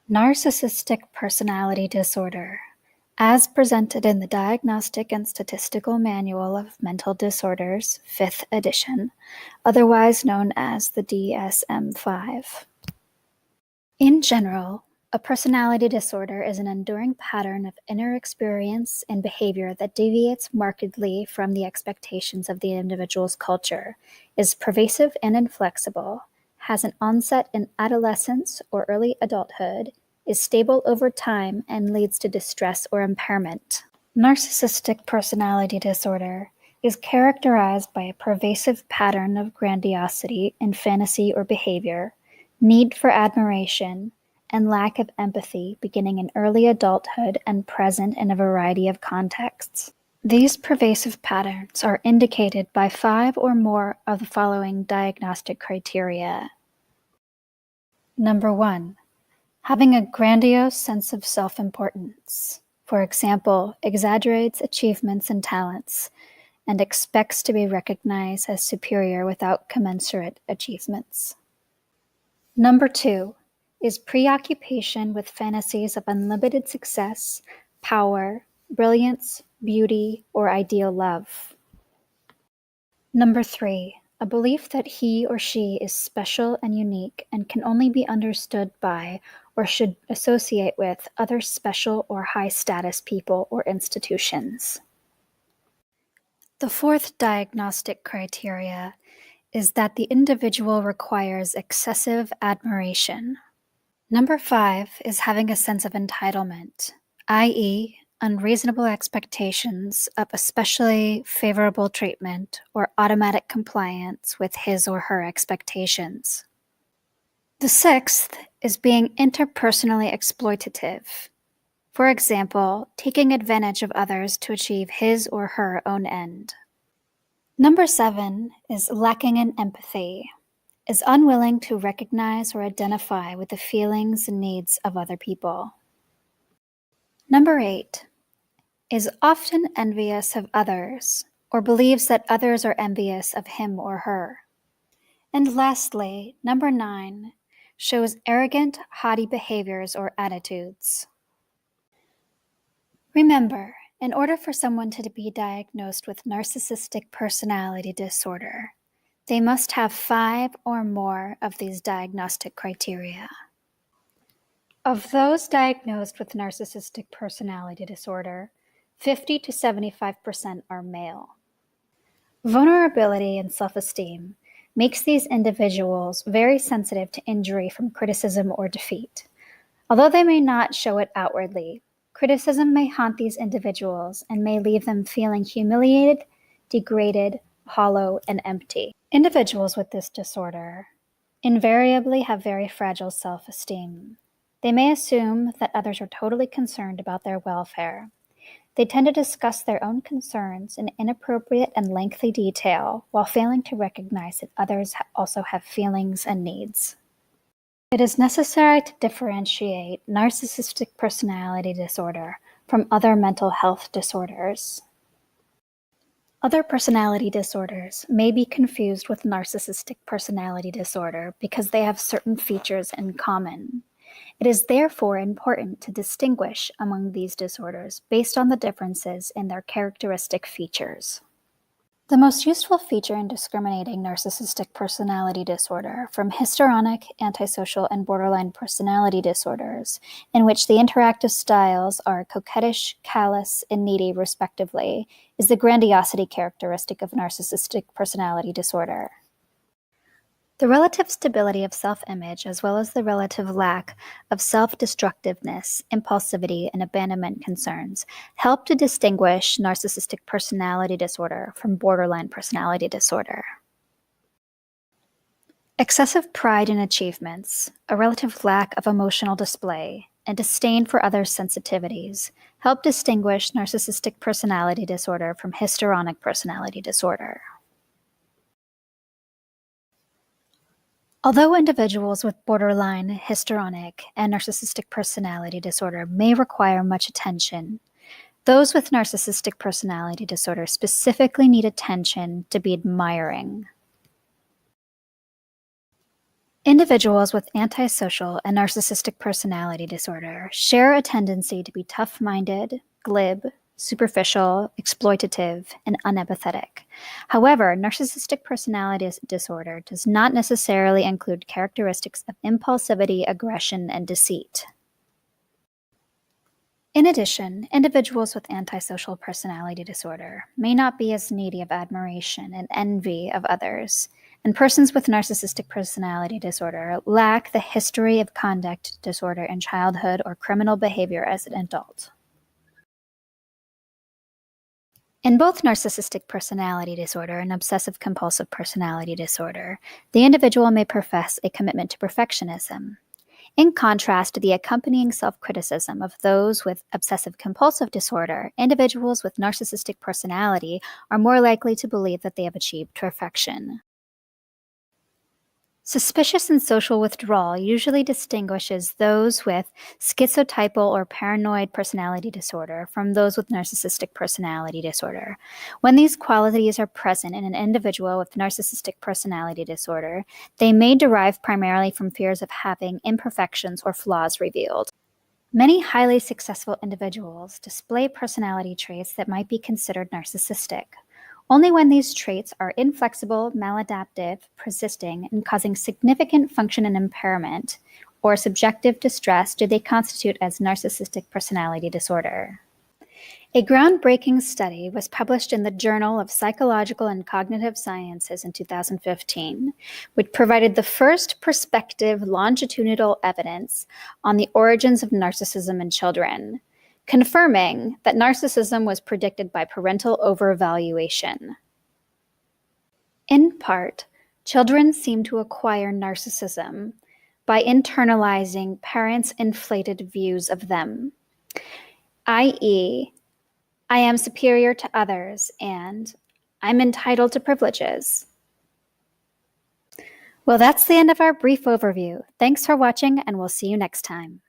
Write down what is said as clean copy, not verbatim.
Narcissistic personality disorder, as presented in the Diagnostic and Statistical Manual of Mental Disorders, 5th edition, otherwise known as the DSM-5. In general, a personality disorder is an enduring pattern of inner experience and behavior that deviates markedly from the expectations of the individual's culture, is pervasive and inflexible, has an onset in adolescence or early adulthood, is stable over time, and leads to distress or impairment. Narcissistic personality disorder is characterized by a pervasive pattern of grandiosity in fantasy or behavior, need for admiration, and lack of empathy beginning in early adulthood and present in a variety of contexts. These pervasive patterns are indicated by 5 or more of the following diagnostic criteria. Number 1. Having a grandiose sense of self-importance. For example, exaggerates achievements and talents, and expects to be recognized as superior without commensurate achievements. Number 2 is preoccupation with fantasies of unlimited success, power, brilliance, beauty, or ideal love. Number 3, a belief that he or she is special and unique and can only be understood by or should associate with other special or high-status people or institutions. The 4th diagnostic criteria is that the individual requires excessive admiration. Number 5 is having a sense of entitlement, i.e., unreasonable expectations of especially favorable treatment or automatic compliance with his or her expectations. The 6th is being interpersonally exploitative. For example, taking advantage of others to achieve his or her own end. Number 7 is lacking in empathy, is unwilling to recognize or identify with the feelings and needs of other people. Number 8 is often envious of others or believes that others are envious of him or her. And lastly, number 9 shows arrogant, haughty behaviors or attitudes. Remember, in order for someone to be diagnosed with narcissistic personality disorder, they must have 5 or more of these diagnostic criteria. Of those diagnosed with narcissistic personality disorder, 50 to 75% are male. Vulnerability and self-esteem makes these individuals very sensitive to injury from criticism or defeat. Although they may not show it outwardly, criticism may haunt these individuals and may leave them feeling humiliated, degraded, hollow, and empty. Individuals with this disorder invariably have very fragile self-esteem. They may assume that others are totally concerned about their welfare. They tend to discuss their own concerns in inappropriate and lengthy detail while failing to recognize that others also have feelings and needs. It is necessary to differentiate narcissistic personality disorder from other mental health disorders. Other personality disorders may be confused with narcissistic personality disorder because they have certain features in common. It is therefore important to distinguish among these disorders based on the differences in their characteristic features. The most useful feature in discriminating narcissistic personality disorder from histrionic, antisocial, and borderline personality disorders, in which the interactive styles are coquettish, callous, and needy respectively, is the grandiosity characteristic of narcissistic personality disorder. The relative stability of self-image, as well as the relative lack of self-destructiveness, impulsivity, and abandonment concerns, help to distinguish narcissistic personality disorder from borderline personality disorder. Excessive pride in achievements, a relative lack of emotional display, and disdain for others' sensitivities help distinguish narcissistic personality disorder from histrionic personality disorder. Although individuals with borderline, histrionic, and narcissistic personality disorder may require much attention, those with narcissistic personality disorder specifically need attention to be admiring. Individuals with antisocial and narcissistic personality disorder share a tendency to be tough-minded, glib, superficial, exploitative, and unempathetic. However, narcissistic personality disorder does not necessarily include characteristics of impulsivity, aggression, and deceit. In addition, individuals with antisocial personality disorder may not be as needy of admiration and envy of others, and persons with narcissistic personality disorder lack the history of conduct disorder in childhood or criminal behavior as an adult. In both narcissistic personality disorder and obsessive-compulsive personality disorder, the individual may profess a commitment to perfectionism. In contrast to the accompanying self-criticism of those with obsessive-compulsive disorder, individuals with narcissistic personality are more likely to believe that they have achieved perfection. Suspicious and social withdrawal usually distinguishes those with schizotypal or paranoid personality disorder from those with narcissistic personality disorder. When these qualities are present in an individual with narcissistic personality disorder, they may derive primarily from fears of having imperfections or flaws revealed. Many highly successful individuals display personality traits that might be considered narcissistic. Only when these traits are inflexible, maladaptive, persisting, and causing significant function and impairment or subjective distress do they constitute as narcissistic personality disorder. A groundbreaking study was published in the Journal of Psychological and Cognitive Sciences in 2015, which provided the first prospective longitudinal evidence on the origins of narcissism in children, confirming that narcissism was predicted by parental overvaluation. In part, children seem to acquire narcissism by internalizing parents' inflated views of them, i.e., I am superior to others and I'm entitled to privileges. Well, that's the end of our brief overview. Thanks for watching, and we'll see you next time.